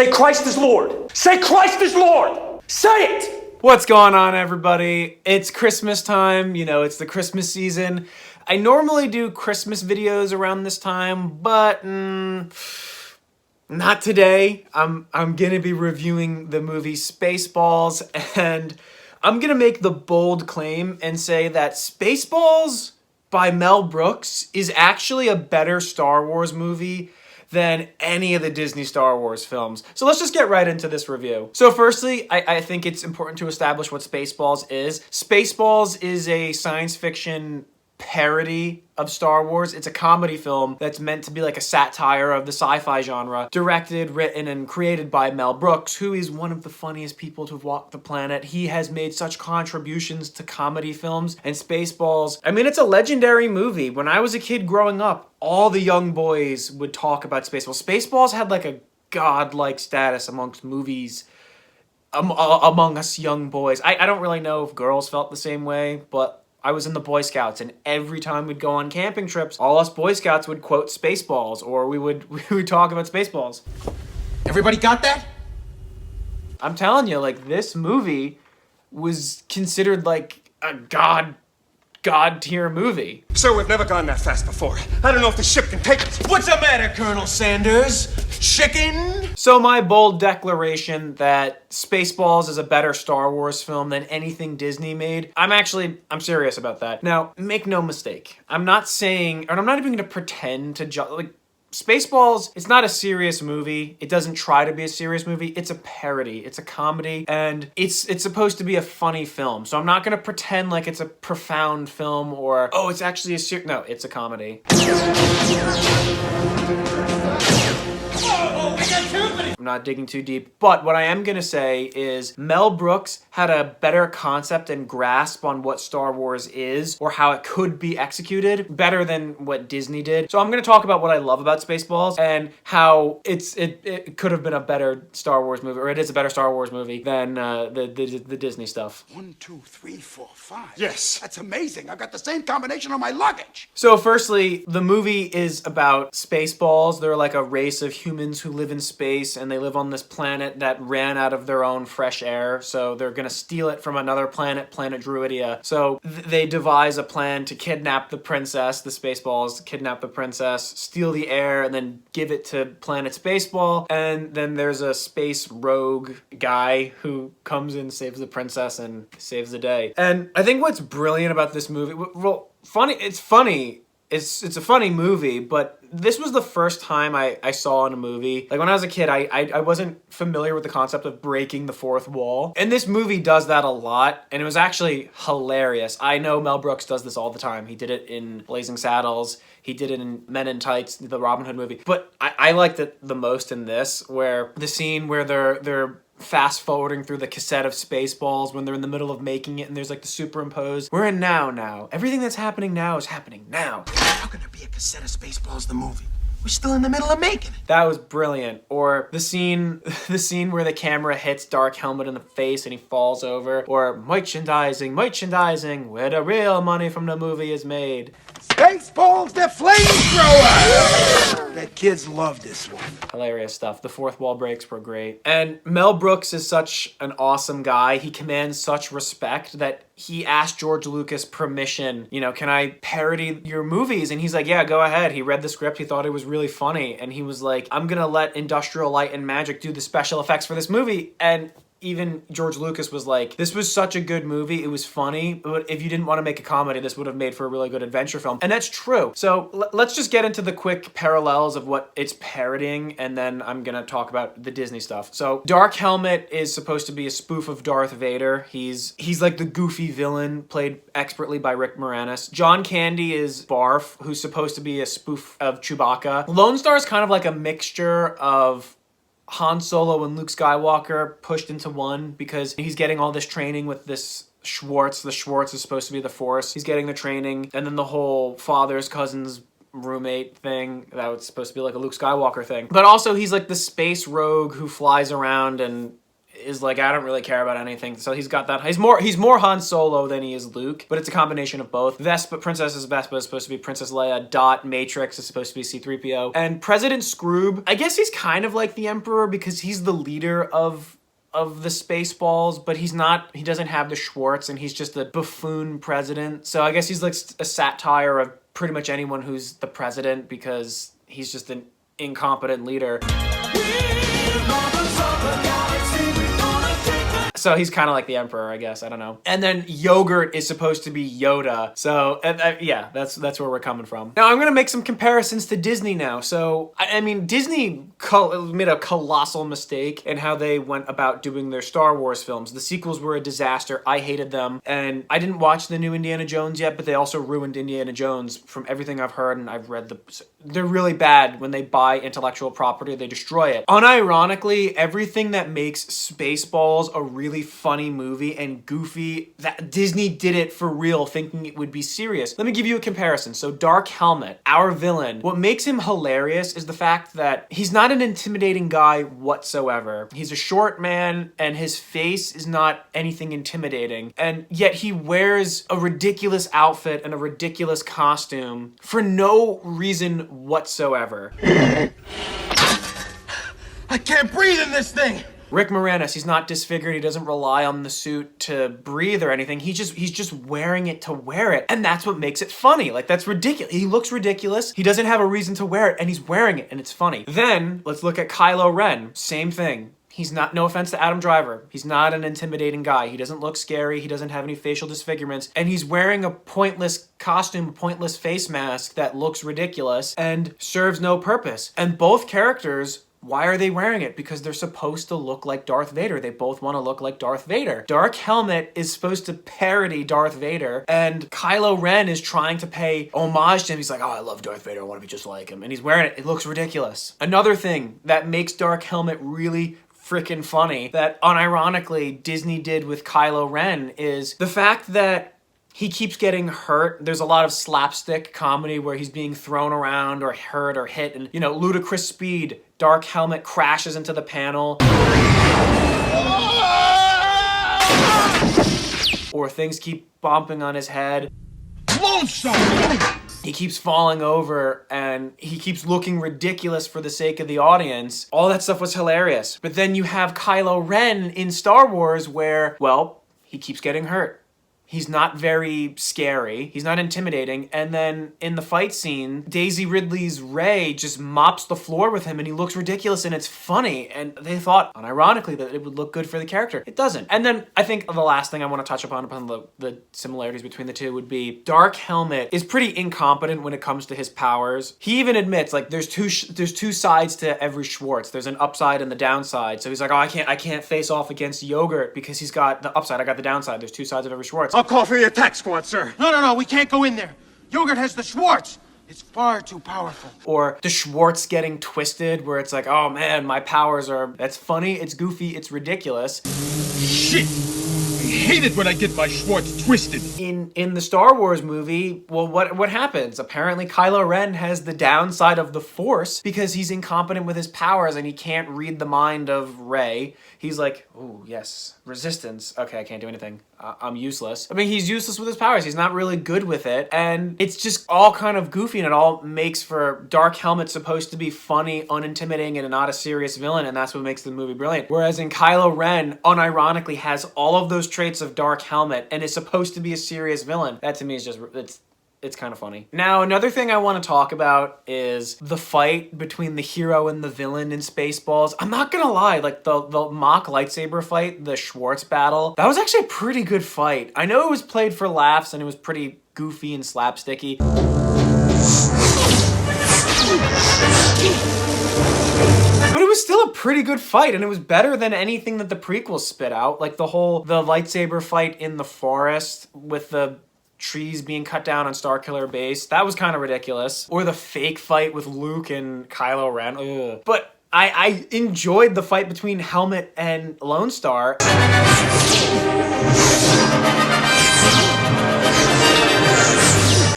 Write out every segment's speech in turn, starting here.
Say Christ is Lord. Say Christ is Lord. Say it. What's going on, everybody? It's Christmas time. You know, it's the Christmas season. I normally do Christmas videos around this time, but not today. I'm gonna be reviewing the movie Spaceballs, and I'm gonna make the bold claim and say that Spaceballs by Mel Brooks is actually a better Star Wars movie than any of the Disney Star Wars films. So let's just get right into this review. So firstly, I think it's important to establish what Spaceballs is. Spaceballs is a science fiction parody of Star Wars. It's a comedy film that's meant to be like a satire of the sci-fi genre, directed, written, and created by Mel Brooks, who is one of the funniest people to have walked the planet. He has made such contributions to comedy films, and Spaceballs, I mean, it's a legendary movie. When I was a kid growing up, all the young boys would talk about Spaceballs. Spaceballs had like a godlike status amongst movies among us young boys. I don't really know if girls felt the same way, but I was in the Boy Scouts, and every time we'd go on camping trips, all us Boy Scouts would quote Spaceballs, or we would talk about Spaceballs. Everybody got that? I'm telling you, like, this movie was considered like a god tier movie. Sir, we've never gone that fast before. I don't know if the ship can take us. What's the matter, Colonel Sanders? Chicken? So my bold declaration that Spaceballs is a better Star Wars film than anything Disney made, I'm serious about that. Now, make no mistake. I'm not saying, and I'm not even gonna pretend to like, Spaceballs, it's not a serious movie. It doesn't try to be a serious movie. It's a parody. It's a comedy, and it's supposed to be a funny film. So I'm not gonna pretend like it's a profound film or, oh, it's actually no, it's a comedy. I'm not digging too deep, but what I am gonna say is Mel Brooks had a better concept and grasp on what Star Wars is or how it could be executed better than what Disney did. So I'm gonna talk about what I love about Spaceballs and how it could have been a better Star Wars movie, or it is a better Star Wars movie than the Disney stuff. 1, 2, 3, 4, 5. Yes. That's amazing. I've got the same combination on my luggage. So firstly, the movie is about Spaceballs. They're like a race of humans who live in space, and they live on this planet that ran out of their own fresh air, so they're gonna steal it from another planet, planet Druidia. So they devise a plan to kidnap the princess, the Spaceballs kidnap the princess, steal the air, and then give it to planet Spaceball. And then there's a space rogue guy who comes in, saves the princess, and saves the day. And I think what's brilliant about this movie, well, it's funny. It's a funny movie, but this was the first time I saw in a movie. Like, when I was a kid, I wasn't familiar with the concept of breaking the fourth wall. And this movie does that a lot, and it was actually hilarious. I know Mel Brooks does this all the time. He did it in Blazing Saddles. He did it in Men in Tights, the Robin Hood movie. But I liked it the most in this, where the scene where they're fast forwarding through the cassette of Spaceballs when they're in the middle of making it, and there's like the superimposed, we're in now. Everything that's happening now is happening now. How can there be a cassette of Spaceballs the movie? We're still in the middle of making it. That was brilliant. Or the scene where the camera hits Dark Helmet in the face and he falls over. Or merchandising, where the real money from the movie is made. Spaceballs the flamethrower! That kids love this one. Hilarious stuff. The fourth wall breaks were great. And Mel Brooks is such an awesome guy. He commands such respect that he asked George Lucas permission, can I parody your movies? And he's like, yeah, go ahead. He read the script. He thought it was really funny. And he was like, I'm gonna let Industrial Light and Magic do the special effects for this movie. And even George Lucas was like, this was such a good movie, it was funny, but if you didn't want to make a comedy, this would have made for a really good adventure film. And that's true. So let's just get into the quick parallels of what it's parodying, and then I'm gonna talk about the Disney stuff. So Dark Helmet is supposed to be a spoof of Darth Vader. He's like the goofy villain, played expertly by Rick Moranis. John Candy is Barf, who's supposed to be a spoof of Chewbacca. Lone Star is kind of like a mixture of Han Solo and Luke Skywalker pushed into one, because he's getting all this training with this Schwartz. The Schwartz is supposed to be the Force. He's getting the training, and then the whole father's cousin's roommate thing, that was supposed to be like a Luke Skywalker thing. But also he's like the space rogue who flies around and is like, I don't really care about anything. So he's got that. He's more Han Solo than he is Luke, but it's a combination of both. Princess Vespa is supposed to be Princess Leia. Dot Matrix is supposed to be C-3PO. And President Scroob, I guess he's kind of like the Emperor because he's the leader of the Spaceballs, but he doesn't have the Schwartz, and he's just a buffoon president. So I guess he's like a satire of pretty much anyone who's the president because he's just an incompetent leader. So he's kind of like the Emperor, I guess. I don't know. And then Yogurt is supposed to be Yoda. So yeah, that's where we're coming from. Now I'm gonna make some comparisons to Disney now. So I mean, Disney made a colossal mistake in how they went about doing their Star Wars films. The sequels were a disaster. I hated them, and I didn't watch the new Indiana Jones yet, but they also ruined Indiana Jones from everything I've heard, and I've read they're really bad. When they buy intellectual property, they destroy it. Unironically, everything that makes Spaceballs a really funny movie and goofy, that Disney did it for real, thinking it would be serious. Let me give you a comparison. So Dark Helmet, our villain, what makes him hilarious is the fact that he's not an intimidating guy whatsoever. He's a short man and his face is not anything intimidating, and yet he wears a ridiculous outfit and a ridiculous costume for no reason whatsoever. I can't breathe in this thing! Rick Moranis, he's not disfigured. He doesn't rely on the suit to breathe or anything. He's just wearing it to wear it. And that's what makes it funny. Like, that's ridiculous. He looks ridiculous. He doesn't have a reason to wear it, and he's wearing it, and it's funny. Then, let's look at Kylo Ren. Same thing. He's not, no offense to Adam Driver, he's not an intimidating guy. He doesn't look scary. He doesn't have any facial disfigurements. And he's wearing a pointless costume, a pointless face mask that looks ridiculous and serves no purpose. And both characters, why are they wearing it? Because they're supposed to look like Darth Vader. They both want to look like Darth Vader. Dark Helmet is supposed to parody Darth Vader, and Kylo Ren is trying to pay homage to him. He's like, oh, I love Darth Vader. I want to be just like him. And he's wearing it. It looks ridiculous. Another thing that makes Dark Helmet really freaking funny that unironically Disney did with Kylo Ren is the fact that he keeps getting hurt. There's a lot of slapstick comedy where he's being thrown around or hurt or hit, and, you know, ludicrous speed. Dark Helmet crashes into the panel. Or things keep bumping on his head. Lone Star! He keeps falling over and he keeps looking ridiculous for the sake of the audience. All that stuff was hilarious. But then you have Kylo Ren in Star Wars where, well, he keeps getting hurt. He's not very scary. He's not intimidating. And then in the fight scene, Daisy Ridley's Rey just mops the floor with him and he looks ridiculous and it's funny. And they thought, unironically, that it would look good for the character. It doesn't. And then I think the last thing I want to touch upon the similarities between the two would be Dark Helmet is pretty incompetent when it comes to his powers. He even admits, like, there's two sides to every Schwartz. There's an upside and the downside. So he's like, oh, I can't face off against Yogurt because he's got the upside. I got the downside. There's two sides of every Schwartz. I'll call for the attack squad, sir. No, we can't go in there. Yogurt has the Schwartz. It's far too powerful. Or the Schwartz getting twisted where it's like, oh man, my powers are, that's funny, it's goofy, it's ridiculous. Shit! I hate it when I get my Schwartz twisted. In the Star Wars movie, well, what happens? Apparently Kylo Ren has the downside of the Force because he's incompetent with his powers and he can't read the mind of Rey. He's like, oh yes, resistance. Okay, I can't do anything. I'm useless. I mean, he's useless with his powers. He's not really good with it. And it's just all kind of goofy, and it all makes for Dark Helmet supposed to be funny, unintimidating, and not a serious villain, and that's what makes the movie brilliant. Whereas in Kylo Ren, unironically, has all of those traits of Dark Helmet and is supposed to be a serious villain. That to me is just, it's kind of funny. Now, another thing I want to talk about is the fight between the hero and the villain in Spaceballs. I'm not gonna lie, like the mock lightsaber fight, the Schwartz battle, that was actually a pretty good fight. I know it was played for laughs and it was pretty goofy and slapsticky. But it was still a pretty good fight, and it was better than anything that the prequels spit out. Like the lightsaber fight in the forest with the trees being cut down on Starkiller Base. That was kind of ridiculous. Or the fake fight with Luke and Kylo Ren. Ugh. But I enjoyed the fight between Helmet and Lone Star.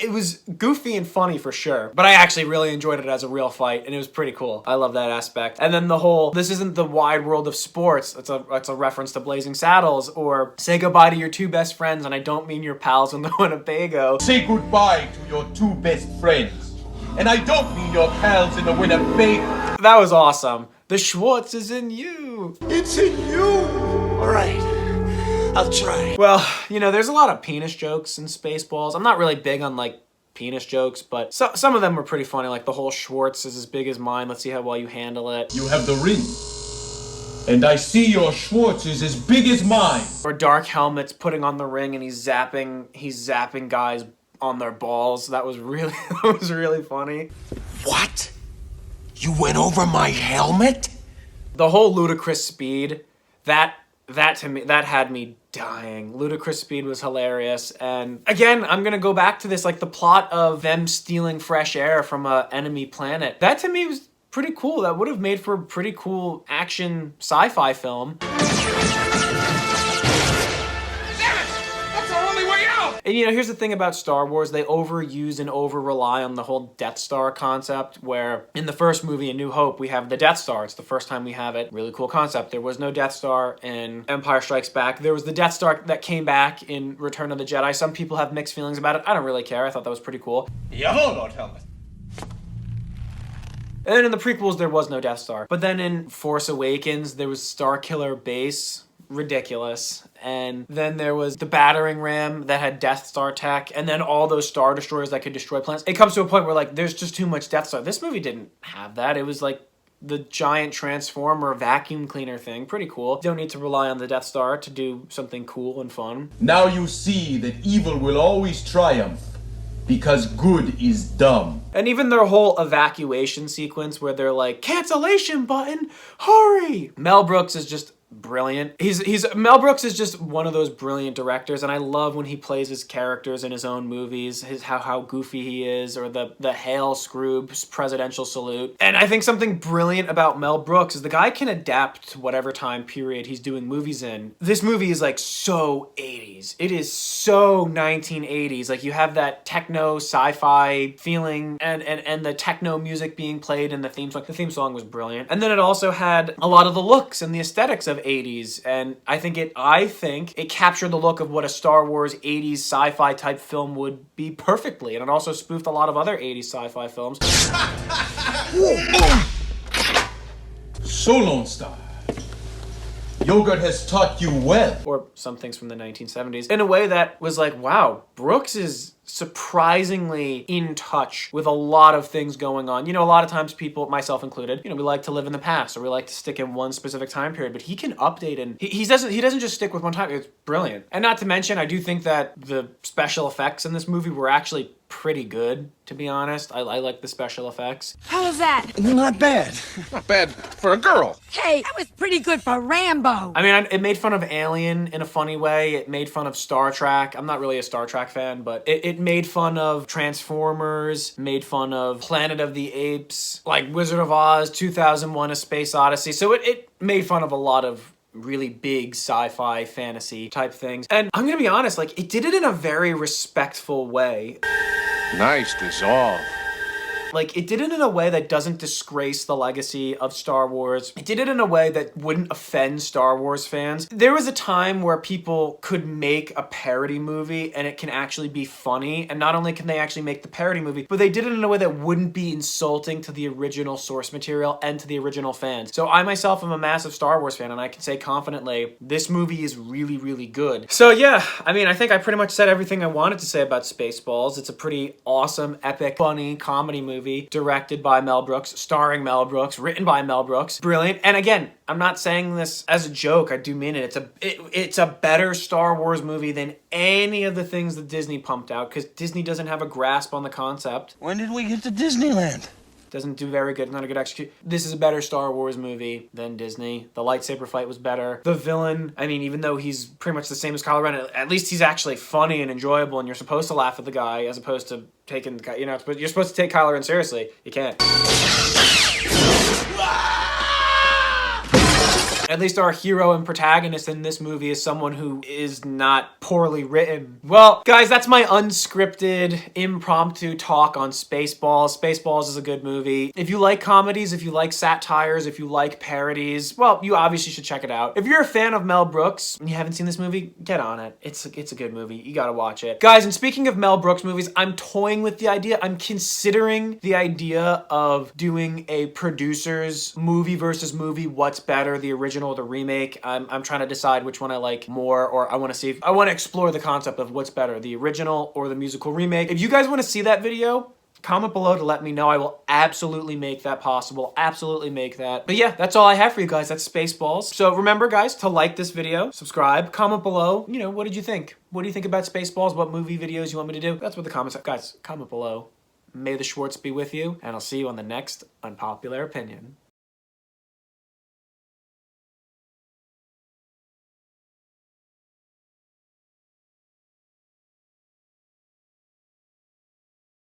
It was goofy and funny for sure, but I actually really enjoyed it as a real fight, and it was pretty cool. I love that aspect. And then the whole, this isn't the wide world of sports, it's a reference to Blazing Saddles, or say goodbye to your two best friends, and I don't mean your pals in the Winnebago. Say goodbye to your two best friends. And I don't mean your pals in the Winnebago. That was awesome. The Schwartz is in you. It's in you. All right, I'll try. Well, you know, there's a lot of penis jokes in Spaceballs. I'm not really big on, like, penis jokes, but some of them were pretty funny, like the whole Schwartz is as big as mine, let's see how well you handle it. You have the ring. And I see your Schwartz is as big as mine. Or Dark Helmet's putting on the ring and he's zapping guys on their balls. That was really funny. What? You went over my helmet? The whole ludicrous speed, that to me, that had me dying. Ludicrous speed was hilarious. And again, I'm gonna go back to this, like the plot of them stealing fresh air from a enemy planet. That to me was pretty cool. That would have made for a pretty cool action sci-fi film. And you know, here's the thing about Star Wars, they overuse and over-rely on the whole Death Star concept, where in the first movie, A New Hope, we have the Death Star. It's the first time we have it. Really cool concept. There was no Death Star in Empire Strikes Back. There was the Death Star that came back in Return of the Jedi. Some people have mixed feelings about it. I don't really care. I thought that was pretty cool. Jawohl, Lord Helmet. And then in the prequels, there was no Death Star. But then in Force Awakens, there was Starkiller Base. Ridiculous. And then there was the battering ram that had Death Star tech, and then all those Star Destroyers that could destroy planets. It comes to a point where, like, there's just too much Death Star. This movie didn't have that. It was like the giant transformer vacuum cleaner thing. Pretty cool. You don't need to rely on the Death Star to do something cool and fun. Now you see that evil will always triumph, because good is dumb. And even their whole evacuation sequence where they're like, cancellation button, hurry! Mel Brooks is just brilliant. Mel Brooks is just one of those brilliant directors, and I love when he plays his characters in his own movies, how goofy he is, or the Hail Scrooge presidential salute. And I think something brilliant about Mel Brooks is the guy can adapt to whatever time period he's doing movies in. This movie is like so 80s. It is so 1980s. Like you have that techno sci-fi feeling and the techno music being played in the theme song. The theme song was brilliant. And then it also had a lot of the looks and the aesthetics of 80s, and I think it captured the look of what a Star Wars 80s sci-fi type film would be perfectly, and it also spoofed a lot of other 80s sci-fi films. So, Lone Star, yogurt has taught you well. Or some things from the 1970s, in a way that was like, wow, Brooks is surprisingly in touch with a lot of things going on. You know, a lot of times people, myself included, you know, we like to live in the past, or we like to stick in one specific time period, but he can update, and he doesn't just stick with one time. It's brilliant. And not to mention, I do think that the special effects in this movie were actually pretty good, to be honest. I like the special effects. How was that? Not bad. Not bad for a girl. Hey, that was pretty good for Rambo. I mean, it made fun of Alien in a funny way. It made fun of Star Trek. I'm not really a Star Trek fan, but it made fun of Transformers, made fun of Planet of the Apes, like Wizard of Oz, 2001: A Space Odyssey. So it made fun of a lot of really big sci-fi fantasy type things. And I'm gonna be honest, like, it did it in a very respectful way. Nice dissolve. Like, it did it in a way that doesn't disgrace the legacy of Star Wars. It did it in a way that wouldn't offend Star Wars fans. There was a time where people could make a parody movie and it can actually be funny. And not only can they actually make the parody movie, but they did it in a way that wouldn't be insulting to the original source material and to the original fans. So I myself am a massive Star Wars fan, and I can say confidently, this movie is really, really good. So yeah, I mean, I think I pretty much said everything I wanted to say about Spaceballs. It's a pretty awesome, epic, funny comedy movie. Directed by Mel Brooks, starring Mel Brooks, written by Mel Brooks. Brilliant. And again, I'm not saying this as a joke. I do mean it. It's a better Star Wars movie than any of the things that Disney pumped out, because Disney doesn't have a grasp on the concept. When did we get to Disneyland? Doesn't do very good, not a good execution. This is a better Star Wars movie than Disney. The lightsaber fight was better. The villain, I mean, even though he's pretty much the same as Kylo Ren, at least he's actually funny and enjoyable, and you're supposed to laugh at the guy as opposed to taking, you know, you're supposed to take Kylo Ren seriously. You can't. At least our hero and protagonist in this movie is someone who is not poorly written. Well, guys, that's my unscripted, impromptu talk on Spaceballs. Spaceballs is a good movie. If you like comedies, if you like satires, if you like parodies, well, you obviously should check it out. If you're a fan of Mel Brooks and you haven't seen this movie, get on it. It's a good movie. You gotta watch it. Guys, and speaking of Mel Brooks movies, I'm toying with the idea. I'm considering the idea of doing a producer's movie versus movie. What's better, the original or the remake? I'm trying to decide which one I like more, or I want to explore the concept of what's better, the original or the musical remake. If you guys want to see that video, comment below to let me know. I will absolutely make that possible. Absolutely make that. But yeah, that's all I have for you guys. That's Spaceballs. So remember, guys, to like this video, subscribe, comment below. You know, what did you think? What do you think about Spaceballs? What movie videos you want me to do? That's what the comments are. Guys, comment below. May the Schwartz be with you, and I'll see you on the next Unpopular Opinion.